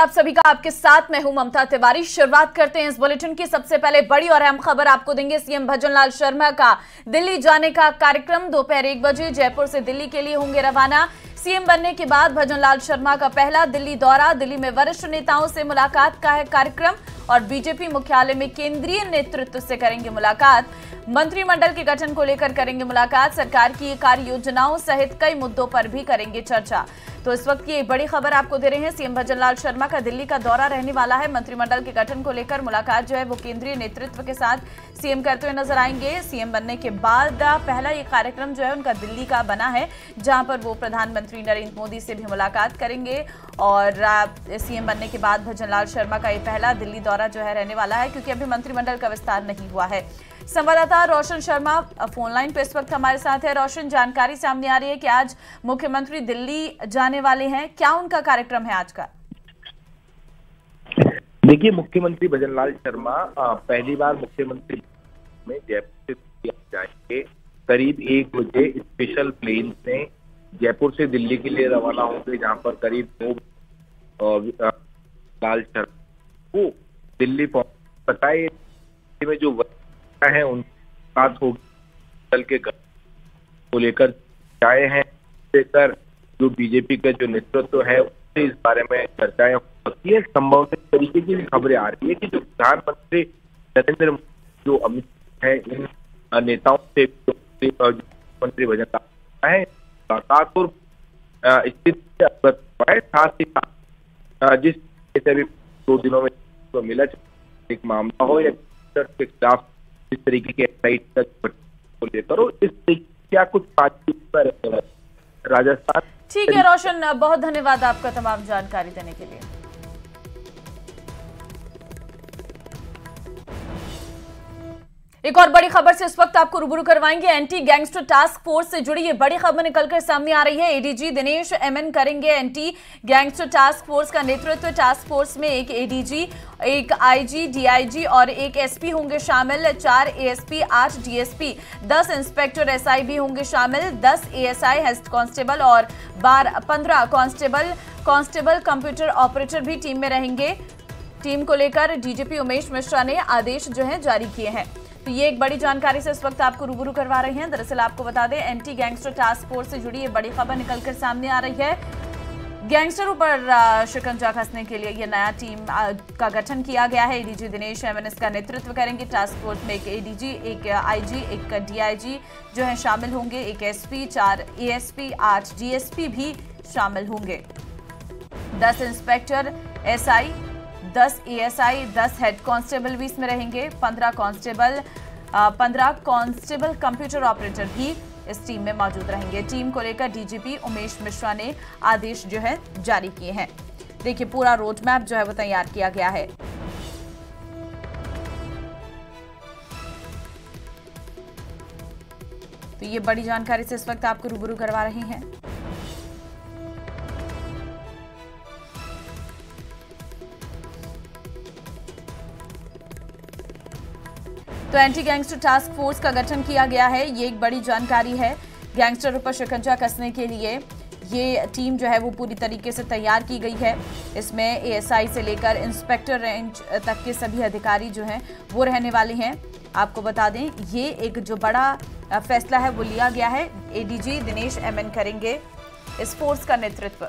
आप सभी का आपके साथ मैं हूं ममता तिवारी। शुरुआत करते हैं इस बुलेटिन की। सबसे पहले बड़ी और अहम खबर आपको देंगे। सीएम भजनलाल शर्मा का दिल्ली जाने का कार्यक्रम दोपहर 1 बजे जयपुर से दिल्ली के लिए होंगे रवाना। सीएम बनने के बाद भजनलाल शर्मा का पहला दिल्ली दौरा। दिल्ली में वरिष्ठ नेताओं से मुलाकात का है कार्यक्रम और बीजेपी मुख्यालय में केंद्रीय नेतृत्व से करेंगे मुलाकात। मंत्रिमंडल के गठन को लेकर करेंगे मुलाकात। सरकार की कार्य योजनाओं सहित कई मुद्दों पर भी करेंगे चर्चा। तो इस वक्त की एक बड़ी खबर आपको दे रहे हैं। सीएम भजनलाल शर्मा का दिल्ली का दौरा रहने वाला है। मंत्रिमंडल के गठन को लेकर मुलाकात जो है वो केंद्रीय नेतृत्व के साथ सीएम करते हुए नजर आएंगे। सीएम बनने के बाद पहला ये कार्यक्रम जो है उनका दिल्ली का बना है, जहां पर वो प्रधानमंत्री नरेंद्र मोदी से भी मुलाकात करेंगे। और सीएम बनने के बाद भजनलाल शर्मा का ये पहला दिल्ली दौरा जो है रहने वाला है, क्योंकि अभी मंत्रिमंडल का विस्तार नहीं हुआ है। संवाददाता रोशन शर्मा फोन लाइन पर इस वक्त हमारे साथ है। रोशन, जानकारी सामने आ रही है कि आज मुख्यमंत्री दिल्ली जाने वाले हैं, क्या उनका कार्यक्रम है आज का? देखिए, मुख्यमंत्री भजनलाल शर्मा पहली बार मुख्यमंत्री में जयपुर से जाएंगे। करीब 1 बजे स्पेशल प्लेन से जयपुर से दिल्ली के लिए रवाना होंगे, जहां पर करीब 2 लाल शर्मा को दिल्ली पहुंचाए में जो है उन बात होगी दल के को लेकर आए हैं। लेकर जो बीजेपी का जो नेतृत्व है उससे इस बारे में चर्चाएं होती है। संभव तरीके की भी खबरें आ रही है कि जो प्रधानमंत्री नरेंद्र मोदी जो अमित है इन नेताओं से मंत्री भजनलाल है मुलाकात और स्थिति है। साथ ही साथ जिस अभी 2 दिनों में तो मिला एक मामला हो या के खिलाफ इस तरीके के को लेकर और इस क्या कुछ बातचीत पर राजस्थान। ठीक है रोशन, बहुत धन्यवाद आपका तमाम जानकारी देने के लिए। एक और बड़ी खबर से इस वक्त आपको रूबरू करवाएंगे। एंटी गैंगस्टर टास्क फोर्स से जुड़ी ये बड़ी खबर निकलकर सामने आ रही है। एडीजी दिनेश एमएन करेंगे एंटी गैंगस्टर टास्क फोर्स का नेतृत्व। टास्क फोर्स में एक एडीजी, एक आईजी, डीआईजी और एक एसपी होंगे शामिल। 4 एएसपी, 8 डीएसपी, 10 इंस्पेक्टर एसआई भी होंगे शामिल। 10 एएसआई हेड कांस्टेबल और 15 कांस्टेबल कंप्यूटर ऑपरेटर भी टीम में रहेंगे। टीम को लेकर डीजीपी उमेश मिश्रा ने आदेश जो है जारी किए हैं। तो ये एक बड़ी जानकारी से इस वक्त आपको रूबरू करवा रहे हैं। दरअसल आपको बता दें, एंटी गैंगस्टर टास्क फोर्स से जुड़ी ये बड़ी खबर निकलकर सामने आ रही है। गैंगस्टरों पर शिकंजा कसने के लिए ये नया टीम का गठन किया गया है। एडीजी दिनेश एमएन इसका नेतृत्व करेंगे। टास्क फोर्स में एक एडीजी, एक आईजी, एक डीआईजी जो है शामिल होंगे। एक एसपी, 4 एएसपी, 8 डीएसपी भी शामिल होंगे। 10 inspector SI, 10 ASI, 10 head constable भी इसमें रहेंगे। 15 कांस्टेबल कंप्यूटर ऑपरेटर भी इस टीम में मौजूद रहेंगे। टीम को लेकर डीजीपी उमेश मिश्रा ने आदेश जो है जारी किए हैं। देखिए, पूरा रोड मैप जो है वो तैयार किया गया है। तो ये बड़ी जानकारी से इस वक्त आपको रूबरू करवा रहे हैं। तो एंटी गैंगस्टर टास्क फोर्स का गठन किया गया है, ये एक बड़ी जानकारी है। गैंगस्टरों पर शिकंजा कसने के लिए ये टीम जो है वो पूरी तरीके से तैयार की गई है। इसमें एएसआई से लेकर इंस्पेक्टर रेंज तक के सभी अधिकारी जो हैं वो रहने वाले हैं। आपको बता दें, ये एक जो बड़ा फैसला है वो लिया गया है। एडीजी दिनेश एमएन करेंगे इस फोर्स का नेतृत्व।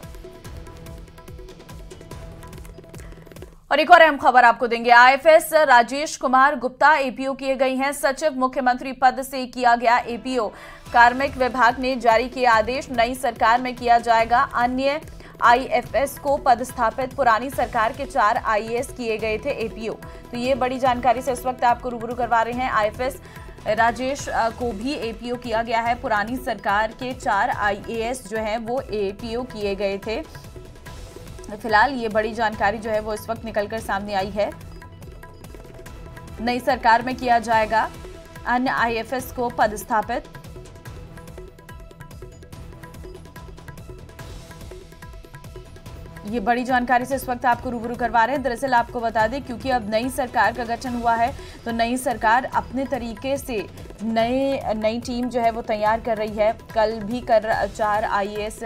और एक और अहम खबर आपको देंगे। आईएफएस राजेश कुमार गुप्ता एपीओ किए गए हैं। सचिव मुख्यमंत्री पद से किया गया एपीओ। कार्मिक विभाग ने जारी किए आदेश, नई सरकार में किया जाएगा। अन्य आईएफएस को पदस्थापित। पुरानी सरकार के 4 आईएएस किए गए थे एपीओ। तो ये बड़ी जानकारी से इस वक्त आपको रूबरू करवा रहे हैं। आईएफएस राजेश को भी एपीओ किया गया है। पुरानी सरकार के 4 आईएएस जो हैं वो एपीओ किए गए थे। फिलहाल ये बड़ी जानकारी जो है वो इस वक्त निकलकर सामने आई है। नई सरकार में किया जाएगा अन्य आईएफएस को पदस्थापित। ये बड़ी जानकारी से इस वक्त आपको रूबरू करवा रहे हैं। दरअसल आपको बता दें, क्योंकि अब नई सरकार का गठन हुआ है तो नई सरकार अपने तरीके से नई टीम जो है वो तैयार कर रही है। कल भी 4 IAS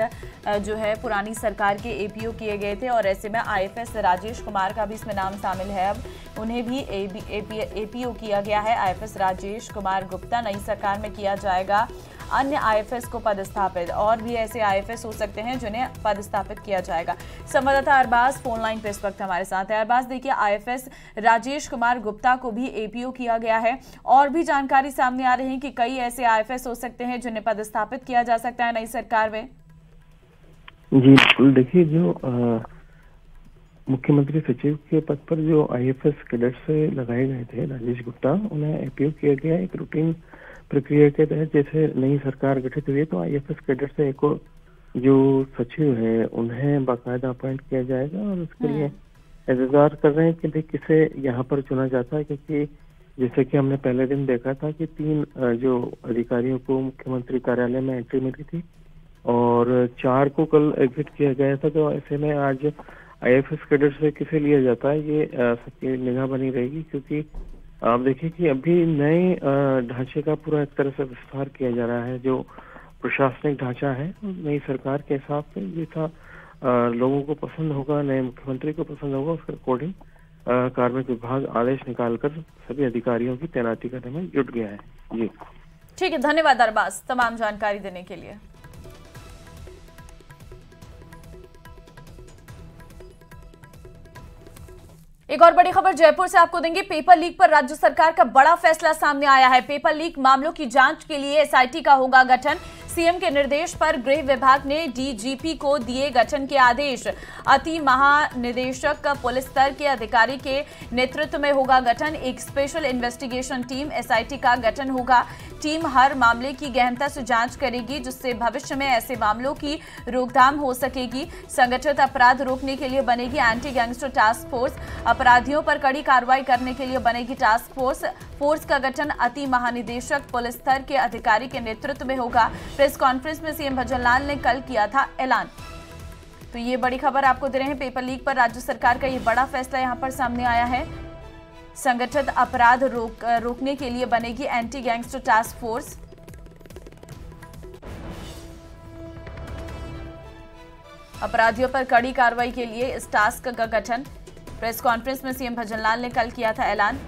जो है पुरानी सरकार के APO किए गए थे और ऐसे में IFS राजेश कुमार का भी इसमें नाम शामिल है। अब उन्हें भी APO किया गया है। IFS राजेश कुमार गुप्ता नई सरकार में किया जाएगा। अन्य IFS को पदस्थापित, और भी ऐसे IFS हो सकते हैं जिन्हें पदस्थापित किया जाएगा। संवाददाता अरबाज फोन लाइन पे इस वक्त हमारे साथ है। अरबाज, देखिए, IFS राजेश कुमार गुप्ता को भी APO किया गया है और भी जानकारी सामने आ रही है कि कई ऐसे IFS हो सकते हैं जिन्हें पदस्थापित किया जा सकता है नई सरकार में। जी बिल्कुल, देखिए, जो मुख्यमंत्री सचिव के पद पर जो IFS कैडेट से लगाए गए थे राजेश गुप्ता, उन्हें APO किया गया। एक रूटीन प्रक्रिया के तहत जैसे नई सरकार गठित हुई तो IFS कैडेट से एक जो सचिव है उन्हें बाकायदा अपॉइंट किया जाएगा और उसके लिए इंतजार कर रहे हैं कि भाई किसे यहाँ पर चुना जाता है, क्योंकि जैसे कि हमने पहले दिन देखा था कि 3 जो अधिकारियों को मुख्यमंत्री कार्यालय में एंट्री मिली थी और 4 को कल एग्जिट किया गया था। तो ऐसे में आज IFS कैडेट से किसे लिया जाता है ये सबकी निगाह बनी रहेगी, क्योंकि आप देखिए कि अभी नए ढांचे का पूरा एक तरह से विस्तार किया जा रहा है। जो प्रशासनिक ढांचा है नई सरकार के हिसाब से जैसा लोगों को पसंद होगा, नए मुख्यमंत्री को पसंद होगा, उसके अकॉर्डिंग कार्मिक विभाग आदेश निकालकर सभी अधिकारियों की तैनाती करने में जुट गया है। जी ठीक है, धन्यवाद अरबाज तमाम जानकारी देने के लिए। एक और बड़ी खबर जयपुर से आपको देंगे। पेपर लीक पर राज्य सरकार का बड़ा फैसला सामने आया है। पेपर लीक मामलों की जांच के लिए SIT का होगा गठन। सीएम के निर्देश पर गृह विभाग ने DGP को दिए गठन के आदेश। अति महानिदेशक पुलिस स्तर के अधिकारी के नेतृत्व में होगा गठन। एक स्पेशल इन्वेस्टिगेशन टीम SIT का गठन होगा। टीम हर मामले की गहनता से जांच करेगी, जिससे भविष्य में ऐसे मामलों की रोकथाम हो सकेगी। संगठित अपराध रोकने के लिए बनेगी एंटी गैंगस्टर टास्क फोर्स। अपराधियों पर कड़ी कार्रवाई करने के लिए बनेगी टास्क फोर्स। फोर्स का गठन अति महानिदेशक पुलिस स्तर के अधिकारी के नेतृत्व में होगा। प्रेस कॉन्फ्रेंस में सीएम भजनलाल ने कल किया था ऐलान। तो ये बड़ी खबर आपको दे रहे हैं। पेपर लीक पर राज्य सरकार का ये बड़ा फैसला यहां पर सामने आया है। संगठित अपराध रोकने के लिए बनेगी एंटी गैंगस्टर टास्क फोर्स। अपराधियों पर कड़ी कार्रवाई के लिए इस टास्क का गठन। प्रेस कॉन्फ्रेंस में सीएम भजनलाल ने कल किया था ऐलान।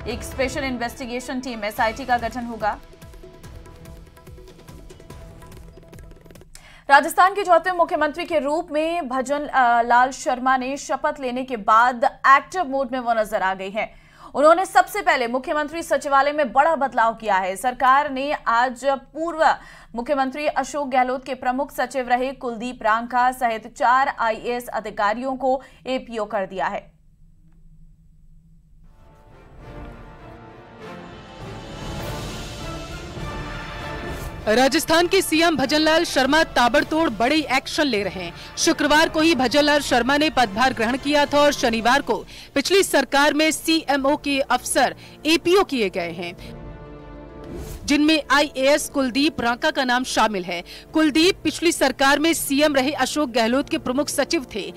एक स्पेशल इन्वेस्टिगेशन टीम SIT का गठन होगा। राजस्थान के 4वें मुख्यमंत्री के रूप में भजन लाल शर्मा ने शपथ लेने के बाद एक्टिव मोड में वो नजर आ गई हैं। उन्होंने सबसे पहले मुख्यमंत्री सचिवालय में बड़ा बदलाव किया है। सरकार ने आज पूर्व मुख्यमंत्री अशोक गहलोत के प्रमुख सचिव रहे कुलदीप रांका सहित 4 IAS अधिकारियों को APO कर दिया है। राजस्थान के सीएम भजनलाल शर्मा ताबड़तोड़ बड़े एक्शन ले रहे हैं। शुक्रवार को ही भजनलाल शर्मा ने पदभार ग्रहण किया था और शनिवार को पिछली सरकार में CMO के अफसर APO किए गए हैं, जिनमें IAS कुलदीप रांका का नाम शामिल है। कुलदीप पिछली सरकार में CM रहे अशोक गहलोत के प्रमुख सचिव थे।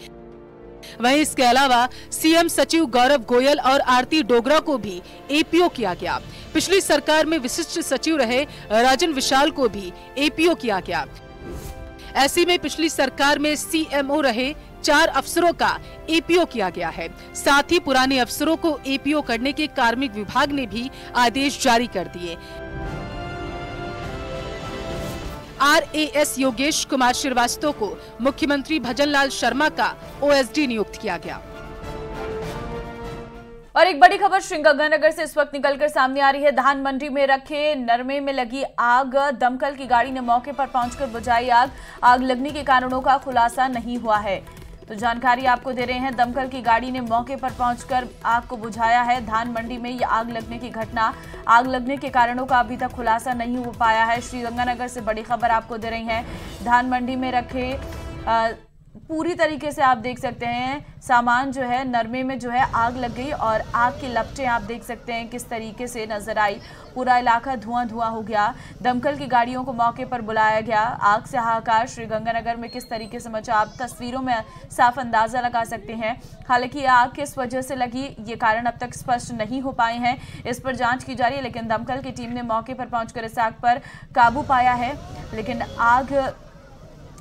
वहीं इसके अलावा CM सचिव गौरव गोयल और आरती डोगरा को भी APO किया गया। पिछली सरकार में विशिष्ट सचिव रहे राजन विशाल को भी APO किया गया। ऐसे में पिछली सरकार में CMO रहे 4 अफसरों का APO किया गया है। साथ ही पुराने अफसरों को APO करने के कार्मिक विभाग ने भी आदेश जारी कर दिए। RAS योगेश कुमार श्रीवास्तव को मुख्यमंत्री भजनलाल शर्मा का OSD नियुक्त किया गया। और एक बड़ी खबर श्रीगंगानगर से इस वक्त निकलकर सामने आ रही है। धान मंडी में रखे नरमे में लगी आग, दमकल की गाड़ी ने मौके पर पहुंचकर बुझाई आग। आग लगने के कारणों का खुलासा नहीं हुआ है। तो जानकारी आपको दे रहे हैं, दमकल की गाड़ी ने मौके पर पहुंचकर आग को बुझाया है। धान मंडी में ये आग लगने की घटना, आग लगने के कारणों का अभी तक खुलासा नहीं हो पाया है। श्रीगंगानगर से बड़ी खबर आपको दे रही है। धान मंडी में रखे पूरी तरीके से आप देख सकते हैं सामान जो है नरमे में जो है आग लग गई और आग की लपटें आप देख सकते हैं किस तरीके से नजर आई। पूरा इलाका धुआं धुआं हो गया। दमकल की गाड़ियों को मौके पर बुलाया गया। आग से हाहाकार श्रीगंगानगर में किस तरीके से मचा आप तस्वीरों में साफ अंदाजा लगा सकते हैं। हालांकि आग किस वजह से लगी ये कारण अब तक स्पष्ट नहीं हो पाए हैं, इस पर जांच की जा रही है। लेकिन दमकल की टीम ने मौके पर पहुंचकर इस आग पर काबू पाया है। लेकिन आग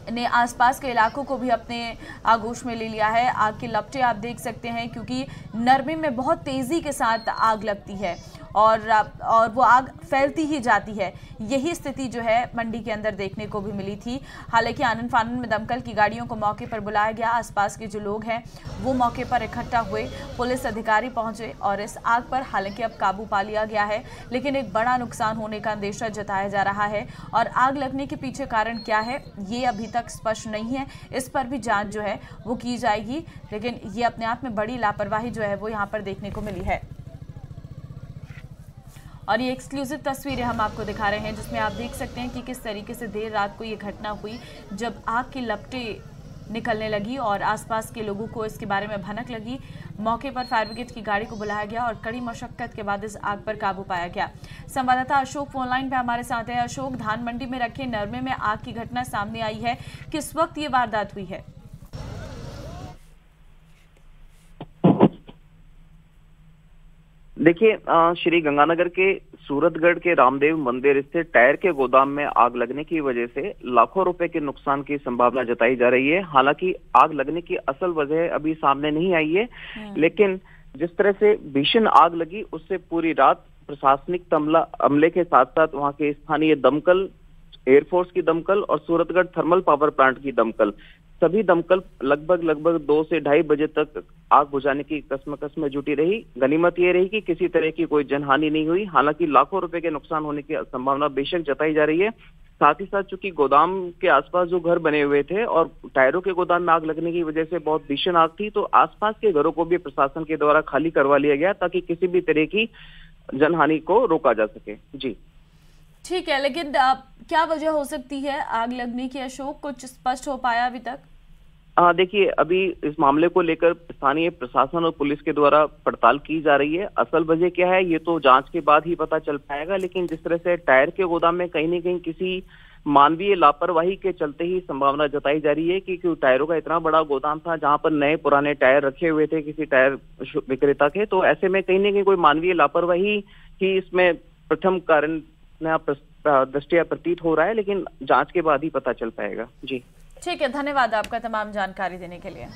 ने आसपास के इलाकों को भी अपने आगोश में ले लिया है। आग की लपटें आप देख सकते हैं क्योंकि नरमे में बहुत तेजी के साथ आग लगती है और वो आग फैलती ही जाती है। यही स्थिति जो है मंडी के अंदर देखने को भी मिली थी। हालांकि आनन फानन में दमकल की गाड़ियों को मौके पर बुलाया गया। आसपास के जो लोग हैं वो मौके पर इकट्ठा हुए, पुलिस अधिकारी पहुंचे और इस आग पर हालांकि अब काबू पा लिया गया है। लेकिन एक बड़ा नुकसान होने का अंदेशा जताया जा रहा है और आग लगने के पीछे कारण क्या है ये अभी तक स्पष्ट नहीं है। इस पर भी जांच जो है वो की जाएगी। लेकिन ये अपने आप में बड़ी लापरवाही जो है वो यहाँ पर देखने को मिली है। और ये एक्सक्लूसिव तस्वीरें हम आपको दिखा रहे हैं जिसमें आप देख सकते हैं कि किस तरीके से देर रात को ये घटना हुई जब आग की लपटें निकलने लगी और आसपास के लोगों को इसके बारे में भनक लगी। मौके पर फायर ब्रिगेड की गाड़ी को बुलाया गया और कड़ी मशक्कत के बाद इस आग पर काबू पाया गया। संवाददाता अशोक फोन लाइन पे हमारे साथ है। अशोक, धान मंडी में रखे नरमे में आग की घटना सामने आई है, किस वक्त ये वारदात हुई है? देखिए, श्री गंगानगर के सूरतगढ़ के रामदेव मंदिर स्थित टायर के गोदाम में आग लगने की वजह से लाखों रुपए के नुकसान की संभावना जताई जा रही है। हालांकि आग लगने की असल वजह अभी सामने नहीं आई है, लेकिन जिस तरह से भीषण आग लगी उससे पूरी रात प्रशासनिक अमले के साथ साथ वहां के स्थानीय दमकल, एयरफोर्स की दमकल और सूरतगढ़ थर्मल पावर प्लांट की दमकल, सभी दमकल लगभग 2 से 2:30 बजे तक आग बुझाने की कसमकस में जुटी रही। गनीमत ये रही कि किसी तरह की कोई जनहानि नहीं हुई। हालांकि लाखों रुपए के नुकसान होने की संभावना बेशक जताई जा रही है। साथ ही साथ चूंकि गोदाम के आसपास जो घर बने हुए थे और टायरों के गोदाम में आग लगने की वजह से बहुत भीषण आग थी, तो आसपास के घरों को भी प्रशासन के द्वारा खाली करवा लिया गया ताकि किसी भी तरह की जनहानि को रोका जा सके। जी ठीक है, लेकिन क्या वजह हो सकती है आग लगने की अशोक, कुछ स्पष्ट हो पाया अभी तक? देखिए, अभी इस मामले को लेकर स्थानीय प्रशासन और पुलिस के द्वारा पड़ताल की जा रही है। असल वजह क्या है ये तो जांच के बाद ही पता चल पाएगा। लेकिन जिस तरह से टायर के गोदाम में कहीं न कहीं किसी मानवीय लापरवाही के चलते ही संभावना जताई जा रही है कि टायरों का इतना बड़ा गोदाम था जहां पर नए पुराने टायर रखे हुए थे किसी टायर विक्रेता के, तो ऐसे में कहीं न कहीं कोई मानवीय लापरवाही ही इसमें प्रथम कारण दृष्टिया प्रतीत हो रहा है। लेकिन जांच के बाद ही पता चल पाएगा। जी ठीक है, धन्यवाद आपका तमाम जानकारी देने के लिए।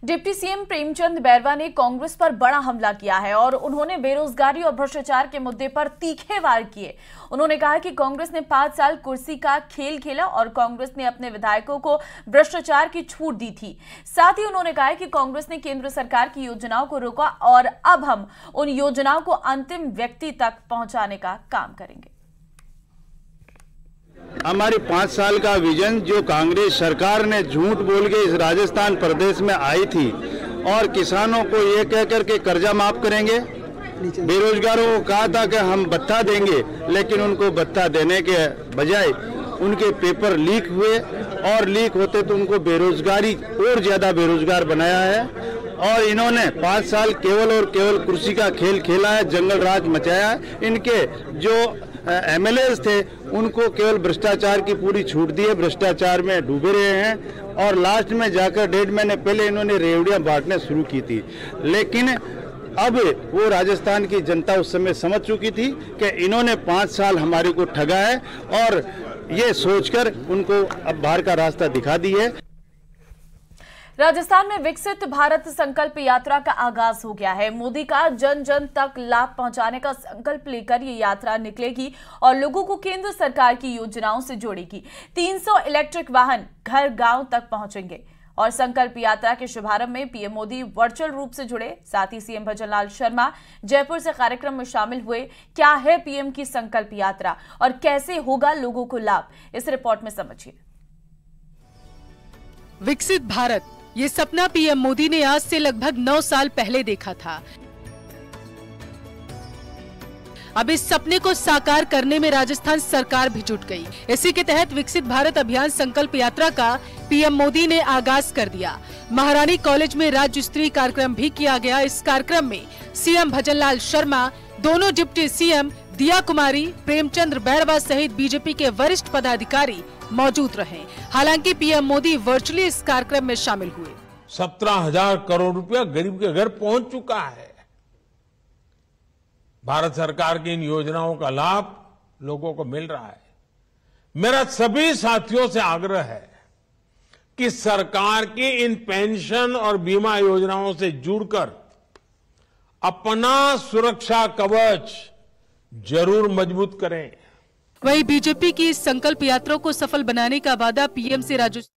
डिप्टी सीएम प्रेमचंद बैरवा ने कांग्रेस पर बड़ा हमला किया है और उन्होंने बेरोजगारी और भ्रष्टाचार के मुद्दे पर तीखे वार किए। उन्होंने कहा कि कांग्रेस ने 5 साल कुर्सी का खेल खेला और कांग्रेस ने अपने विधायकों को भ्रष्टाचार की छूट दी थी। साथ ही उन्होंने कहा कि कांग्रेस ने केंद्र सरकार की योजनाओं को रोका और अब हम उन योजनाओं को अंतिम व्यक्ति तक पहुंचाने का काम करेंगे। हमारी 5 साल का विजन जो कांग्रेस सरकार ने झूठ बोल के इस राजस्थान प्रदेश में आई थी और किसानों को ये कह करके कर्जा माफ करेंगे, बेरोजगारों को कहा था कि हम भत्ता देंगे, लेकिन उनको भत्ता देने के बजाय उनके पेपर लीक हुए और लीक होते तो उनको बेरोजगारी और ज्यादा बेरोजगार बनाया है। और इन्होंने 5 साल केवल और केवल कुर्सी का खेल खेला है, जंगल राज मचाया है। इनके जो एमएलएस थे उनको केवल भ्रष्टाचार की पूरी छूट दी है, भ्रष्टाचार में डूबे रहे हैं और लास्ट में जाकर 1.5 महीने पहले इन्होंने रेवड़ियां बांटने शुरू की थी। लेकिन अब वो राजस्थान की जनता उस समय समझ चुकी थी कि इन्होंने 5 साल हमारे को ठगा है और ये सोचकर उनको अब बाहर का रास्ता दिखा दी है। राजस्थान में विकसित भारत संकल्प यात्रा का आगाज हो गया है। मोदी का जन जन तक लाभ पहुंचाने का संकल्प लेकर ये यात्रा निकलेगी और लोगों को केंद्र सरकार की योजनाओं से जोड़ेगी। 300 इलेक्ट्रिक वाहन घर गांव तक पहुंचेंगे और संकल्प यात्रा के शुभारंभ में पीएम मोदी वर्चुअल रूप से जुड़े। साथ ही सीएम भजनलाल शर्मा जयपुर से कार्यक्रम में शामिल हुए। क्या है पीएम की संकल्प यात्रा और कैसे होगा लोगों को लाभ, इस रिपोर्ट में समझिए। विकसित भारत, ये सपना पीएम मोदी ने आज से लगभग 9 साल पहले देखा था। अब इस सपने को साकार करने में राजस्थान सरकार भी जुट गई। इसी के तहत विकसित भारत अभियान संकल्प यात्रा का पीएम मोदी ने आगाज कर दिया। महारानी कॉलेज में राज्य स्तरीय कार्यक्रम भी किया गया। इस कार्यक्रम में सीएम भजनलाल शर्मा, दोनों डिप्टी सीएम दिया कुमारी, प्रेमचंद्र बैरवा सहित बीजेपी के वरिष्ठ पदाधिकारी मौजूद रहे। हालांकि पीएम मोदी वर्चुअली इस कार्यक्रम में शामिल हुए। 17,000 करोड़ रुपया गरीब के घर पहुंच चुका है। भारत सरकार की इन योजनाओं का लाभ लोगों को मिल रहा है। मेरा सभी साथियों से आग्रह है कि सरकार की इन पेंशन और बीमा योजनाओं से जुड़कर अपना सुरक्षा कवच जरूर मजबूत करें। वहीं बीजेपी की इस संकल्प यात्रा को सफल बनाने का वादा पीएम से राजस्थान